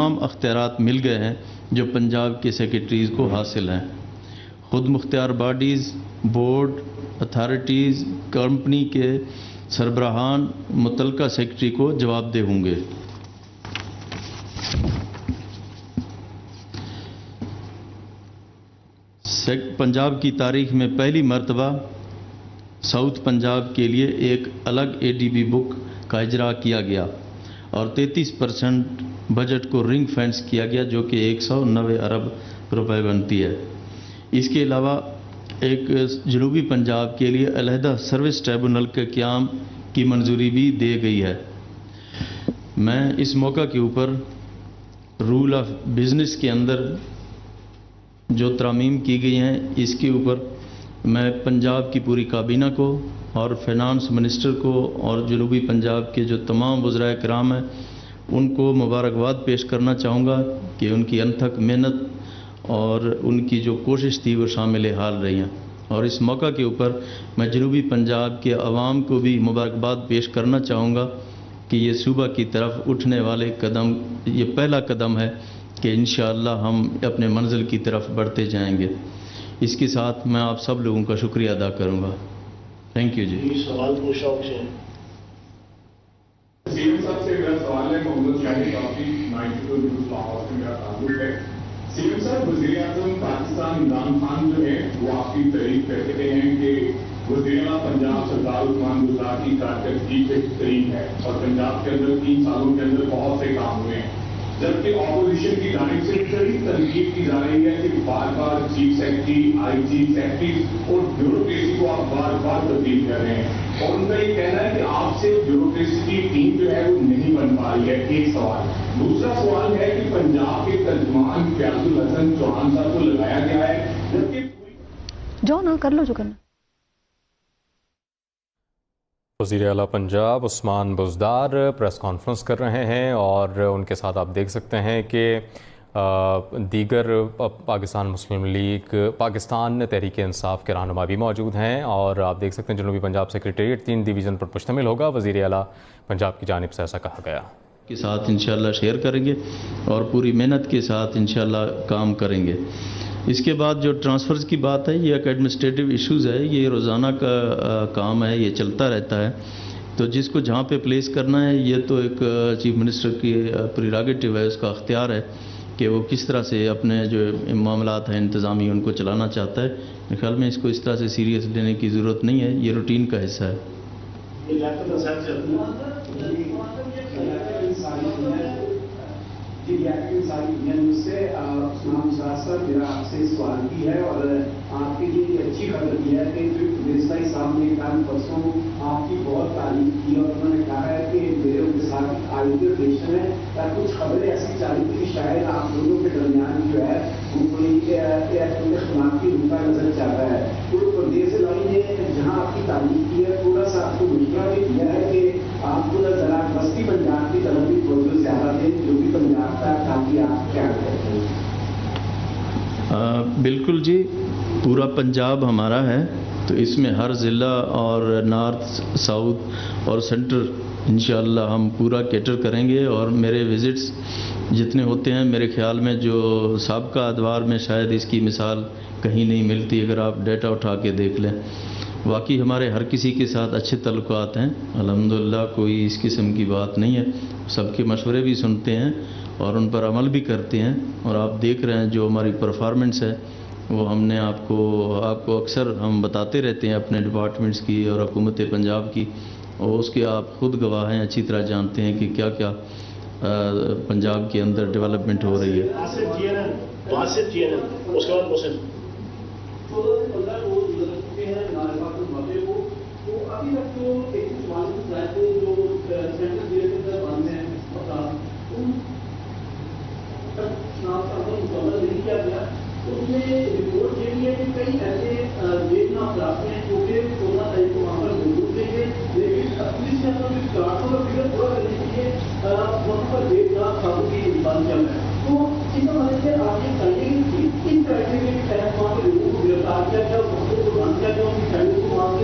تمام اختیارات مل گئے ہیں جو پنجاب کے سیکرٹریز کو حاصل ہیں۔ خود مختار باڈیز، بورڈ، اتھارٹیز، کمپنی کے سربراہان متعلقہ سیکرٹری کو جواب دہ ہوں گے۔ پنجاب کی تاریخ میں پہلی مرتبہ ساؤتھ پنجاب کے لیے ایک الگ ADB بک کا اجرا کیا گیا اور 33% بجٹ کو رنگ فینس کیا گیا، جو کہ 190 ارب روپے بنتی ہے۔ اس کے علاوہ ایک جنوبی پنجاب کے لیے علیحدہ سروس ٹریبونل کے قیام کی منظوری بھی دے گئی ہے۔ میں اس موقع کے اوپر رول آف بزنس کے اندر جو ترامیم کی گئی ہیں اس کے اوپر میں پنجاب کی پوری کابینہ کو اور فائنانس منسٹر کو اور جنوبی پنجاب کے جو تمام وزراء کرام ہیں ان کو مبارکباد پیش کرنا چاہوں گا کہ ان کی انتھک محنت اور ان کی جو کوشش تھی وہ شامل حال رہی ہیں۔ اور اس موقع کے اوپر میں جنوبی پنجاب کے عوام کو بھی مبارکباد پیش کرنا چاہوں گا کہ یہ صوبہ کی طرف اٹھنے والے قدم، یہ پہلا قدم ہے کہ انشاءاللہ ہم اپنے منزل کی طرف بڑھتے جائیں گے۔ اس کے ساتھ میں آپ سب لوگوں کا شکریہ ادا کروں گا۔ تھینک یو جی۔ سوال پوچھا سے سیم صاحب سے میرا سوال ہے، محمد شاہد کافی 92 نیوز لاہور سے میرا تعلق ہے۔ سیم صاحب، وزیر اعظم پاکستان عمران خان جو ہے وہ آپ کی تعریف کرتے ہیں کہ وزیر اعلیٰ پنجاب سردار عثمان بزدار کی کارکردگی بہترین ہے اور پنجاب کے اندر 3 سالوں کے اندر بہت سے کام ہوئے ہیں، جبکہ اپوزیشن کی جانب سے کڑی تنقید کی جا رہی ہے کہ بار بار چیف سیکرٹری، IG سیکرٹری اور بیوروکریسی کو آپ بار بار تبدیل کر رہے ہیں، اور ان کا یہ کہنا ہے کہ آپ سے بیوروکریسی کی ٹیم جو ہے وہ نہیں بن پا رہی ہے۔ ایک سوال۔ دوسرا سوال ہے کہ پنجاب کے ترجمان فیاض الحسن چوہان صاحب کو لگایا گیا ہے، جبکہ جو نہ کر لو جو کرنا۔ وزیر اعلیٰ پنجاب عثمان بزدار پریس کانفرنس کر رہے ہیں اور ان کے ساتھ آپ دیکھ سکتے ہیں کہ دیگر پاکستان مسلم لیگ، پاکستان تحریک انصاف کے رہنما بھی موجود ہیں، اور آپ دیکھ سکتے ہیں جنوبی پنجاب سیکریٹریٹ 3 ڈویژن پر مشتمل ہوگا۔ وزیر اعلیٰ پنجاب کی جانب سے ایسا کہا گیا کے ساتھ انشاءاللہ شیئر کریں گے اور پوری محنت کے ساتھ انشاءاللہ کام کریں گے۔ اس کے بعد جو ٹرانسفرز کی بات ہے، یہ ایک ایڈمنسٹریٹو ایشوز ہے، یہ روزانہ کا کام ہے، یہ چلتا رہتا ہے۔ تو جس کو جہاں پہ پلیس کرنا ہے یہ تو ایک چیف منسٹر کی پریراگیٹو ہے، اس کا اختیار ہے کہ وہ کس طرح سے اپنے جو معاملات ہیں انتظامی ان کو چلانا چاہتا ہے۔ میرے خیال میں اس کو اس طرح سے سیریس لینے کی ضرورت نہیں ہے، یہ روٹین کا حصہ ہے۔ جی ساری نیوز سے عثمان بزدار صاحب، میرا آپ سے سوال بھی ہے اور آپ کے لیے یہ اچھی خبر بھی ہے کہ جو پولیس صاحب نے کل پرسوں آپ کی بہت تعریف کی اور انہوں نے کہا ہے کہ میرے ان کے ساتھ آئیڈیا ریلیشن ہے، کچھ خبریں ایسی چالی تھی کہ شاید آپ دونوں کے درمیان جو ہے وہ کوئی اختلافی نقطہ نظر چل رہا ہے۔ تو پردیس لائی نے جہاں آپ کی تعریف کی ہے تھوڑا سا آپ کو مشورہ بھی دیا ہے کہ آپ کو ذرا وسطی پنجاب کی طرف بھی توجہ زیادہ دیں، جو بھی پنجاب کا تاکہ آپ کیا کرتے ہیں۔ بالکل جی، پورا پنجاب ہمارا ہے، تو اس میں ہر ضلع اور نارتھ، ساؤتھ اور سینٹر انشاءاللہ ہم پورا کیٹر کریں گے، اور میرے وزٹس جتنے ہوتے ہیں میرے خیال میں جو سابقہ ادوار میں شاید اس کی مثال کہیں نہیں ملتی، اگر آپ ڈیٹا اٹھا کے دیکھ لیں۔ واقعی ہمارے ہر کسی کے ساتھ اچھے تعلقات ہیں الحمدللہ، کوئی اس قسم کی بات نہیں ہے، سب کے مشورے بھی سنتے ہیں اور ان پر عمل بھی کرتے ہیں، اور آپ دیکھ رہے ہیں جو ہماری پرفارمنس ہے وہ ہم نے آپ کو اکثر ہم بتاتے رہتے ہیں اپنے ڈپارٹمنٹس کی اور حکومت پنجاب کی، اور اس کے آپ خود گواہ ہیں، اچھی طرح جانتے ہیں کہ کیا کیا پنجاب کے اندر ڈیولپمنٹ ہو رہی ہے۔ اس میں رپورٹ یہ بھی ہے کہ کئی ایسے دیکھنا افراد ہیں جو کہ 16 تاریخ کو وہاں پر موجود تھے، لیکن 28 سے اندر جو 400 کا فگر پورا کرنے کے لیے وہاں پر 1.5 لاکھ سالوں کی انسان چل رہا ہے۔ تو اس حوالے سے آپ یہ بتائیے کہ کن کرائٹیریا کے تحت وہاں کے لوگوں کو گرفتار کیا گیا، وہاں کو بند کیا گیا، ان کی فیملی کو وہاں سے